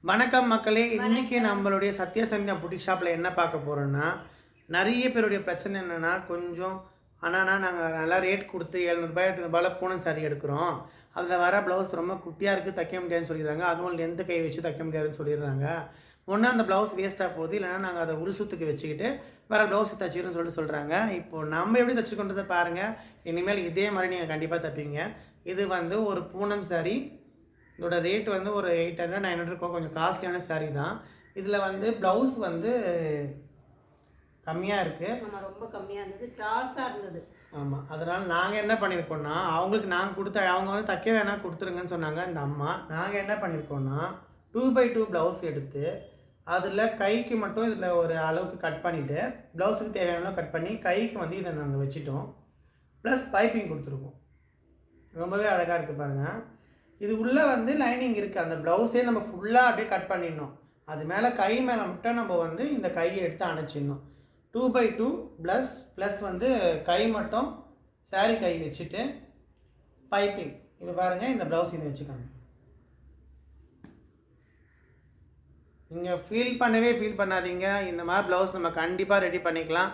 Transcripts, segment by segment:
வணக்கம் மக்களே. இன்றைக்கி நம்மளுடைய சத்யசந்தியா புட்டிக் ஷாப்பில் என்ன பார்க்க போகிறோன்னா, நிறைய பேருடைய பிரச்சனை என்னென்னா, கொஞ்சம் ஆனால் நாங்கள் நல்லா ரேட் கொடுத்து 700 800 பூனம் சாரி எடுக்கிறோம். அதில் வர ப்ளவுஸ் ரொம்ப குட்டியாக இருக்குது, தைக்க முடியாதுன்னு சொல்லிடுறாங்க. அதுவும் லென்த்து கை வச்சு தைக்க முடியாதுன்னு சொல்லிடுறாங்க. ஒன்று அந்த ப்ளவுஸ் வேஸ்ட்டாக போகுது, இல்லைனா நாங்கள் அதை உள் சுற்றுக்கு வச்சுக்கிட்டு வேறு ப்ளவுஸ் தைச்சிக்கிறோன்னு சொல்கிறாங்க. இப்போது நம்ம எப்படி தைச்சிக்கொண்டதை பாருங்கள். இனிமேல் இதே மாதிரி நீங்கள் கண்டிப்பாக தைப்பீங்க. இது வந்து ஒரு பூனம் சாரி. இதோட ரேட் வந்து ஒரு 800 900 இருக்கும். கொஞ்சம் காஸ்ட்லியான சாரீ தான். இதில் வந்து ப்ளவுஸ் வந்து கம்மியாக இருக்குது. ஆமாம், ரொம்ப கம்மியாக இருந்தது, கிராஸாக இருந்தது. ஆமாம், அதனால் நாங்கள் என்ன பண்ணியிருக்கோன்னா, அவங்களுக்கு நாங்கள் கொடுத்த அவங்க வந்து தைக்க வேணாம் கொடுத்துருங்கன்னு சொன்னாங்க இந்த அம்மா. நாங்கள் என்ன பண்ணியிருக்கோன்னா 2x2 ப்ளவுஸ் எடுத்து அதில் கைக்கு மட்டும் இதில் ஒரு அளவுக்கு கட் பண்ணிவிட்டு ப்ளவுஸுக்கு தேவையான கட் பண்ணி கைக்கு வந்து இதை நாங்கள் வச்சுட்டோம். ப்ளஸ் பைப்பிங் கொடுத்துருக்கோம். ரொம்பவே அழகாக இருக்குது பாருங்கள். இது உள்ளே வந்து லைனிங் இருக்குது. அந்த ப்ளவுஸே நம்ம ஃபுல்லாக அப்படியே கட் பண்ணிடணும். அது மேலே கை மேலே மட்டும் நம்ம வந்து இந்த கையை எடுத்து அணைச்சிடணும். 2x2 ப்ளஸ் வந்து கை மட்டும் சாரீ கை வச்சுட்டு பைப்பிங். இப்போ பாருங்கள், இந்த ப்ளவுஸ் இதை வச்சுக்கோங்க. நீங்கள் ஃபீல் பண்ணாதீங்க. இந்த மாதிரி ப்ளவுஸ் நம்ம கண்டிப்பாக ரெடி பண்ணிக்கலாம்.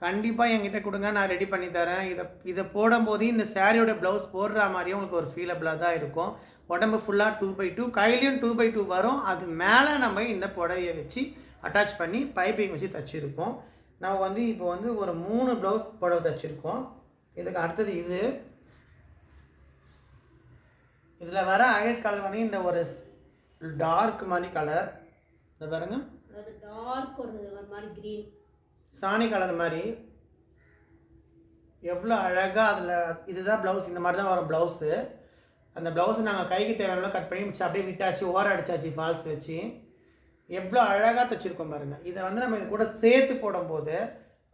கண்டிப்பாக என்கிட்ட கொடுங்க, நான் ரெடி பண்ணி தரேன். இதை போடும்போது இந்த சாரியோட ப்ளவுஸ் போடுற மாதிரியே உங்களுக்கு ஒரு ஃபீலபிளாக தான் இருக்கும். உடம்பு ஃபுல்லாக 2x2, கையிலையும் 2x2 வரும். அது மேலே நம்ம இந்த புடவையை வச்சு அட்டாச் பண்ணி பைப்பிங் வச்சு தைச்சிருக்கோம். நம்ம வந்து இப்போ வந்து ஒரு 3 ப்ளவுஸ் புடவை தைச்சிருக்கோம். இதுக்கு அடுத்தது இதில் வர ஹைலைட் கலர் வந்து இந்த ஒரு டார்க் மாதிரி கலர். இதை பாருங்கள், டார்க் ஒரு மாதிரி க்ரீன் சாணி கலர் மாதிரி எவ்வளோ அழகாக. அதில் இதுதான் ப்ளவுஸ். இந்த மாதிரி தான் வரும் ப்ளவுஸு. அந்த ப்ளவுஸை நாங்கள் கைக்கு தேவையான கட் பண்ணி மிச்சம் அப்படியே விட்டாச்சு, ஓரம் அடித்தாச்சு ஃபால்ஸ் வச்சு. எவ்வளோ அழகாக தைச்சிருக்கோம் பாருங்கள். இதை வந்து நம்ம இது கூட சேர்த்து போடும்போது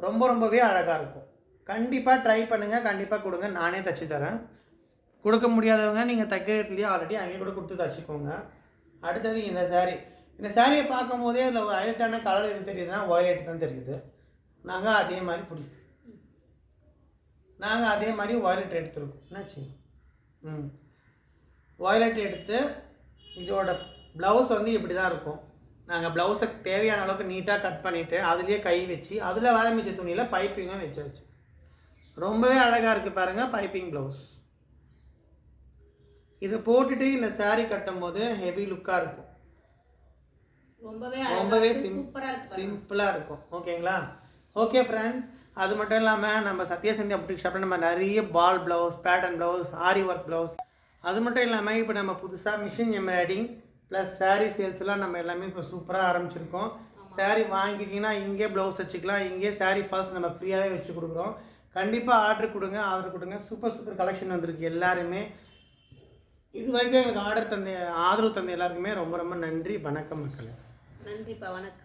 ரொம்பவே அழகாக இருக்கும். கண்டிப்பாக ட்ரை பண்ணுங்கள், கண்டிப்பாக கொடுங்க, நானே தைச்சி தரேன். கொடுக்க முடியாதவங்க நீங்கள் தைக்கிற இடத்துலையே ஆல்ரெடி அங்கேயே கூட கொடுத்து தைச்சிக்கோங்க. அடுத்தது இந்த சாரியை பார்க்கும் போதே அதில் ஒரு ஹைலைட்டான கலர் எது தெரியுதுன்னா வயலட் தான் தெரியுது. நாங்கள் அதே மாதிரி வயலட் எடுத்துருக்கோம். என்னாச்சு? வயலட் எடுத்து இதோட ப்ளவுஸ் வந்து இப்படி தான் இருக்கும். நாங்கள் ப்ளவுஸுக்கு தேவையான அளவுக்கு நீட்டாக கட் பண்ணிவிட்டு அதுலேயே கை வச்சு அதில் வர மிச்ச துணியில் பைப்பிங்கும் வச்சாச்சு. ரொம்பவே அழகாக இருக்குது பாருங்கள் பைப்பிங் ப்ளவுஸ். இதை போட்டுட்டு இந்த சாரீ கட்டும் போது ஹெவி லுக்காக இருக்கும். ரொம்பவே சிம்பிளாக இருக்கும். ஓகேங்களா? ஓகே ஃப்ரெண்ட்ஸ், அது மட்டும் இல்லாமல் நம்ம சத்யசந்தியா புட்டிக் ஷாப்பில் நம்ம நிறைய பால் ப்ளவுஸ், பேட்டர்ன் ப்ளவுஸ், ஆரி ஒர்க் ப்ளவுஸ், அது மட்டும் இல்லாமல் இப்போ நம்ம புதுசாக மிஷின் எம்ப்ராய்டிங் ப்ளஸ் சாரீ சேல்ஸ்லாம் நம்ம எல்லாமே இப்போ சூப்பராக ஆரம்பிச்சிருக்கோம். சாரீ வாங்கிட்டிங்கன்னா இங்கே ப்ளவுஸ் வச்சுக்கலாம், இங்கே சாரீ ஃபால்ஸ் நம்ம ஃப்ரீயாகவே வச்சு கொடுக்குறோம். கண்டிப்பாக ஆர்டர் கொடுங்க. சூப்பர் கலெக்ஷன் வந்திருக்கு. எல்லாருமே இது வரைக்கும் எங்களுக்கு ஆதரவு தந்த எல்லாருக்குமே ரொம்ப நன்றி. வணக்கம் மக்களே. நன்றிப்பா, வணக்கம்.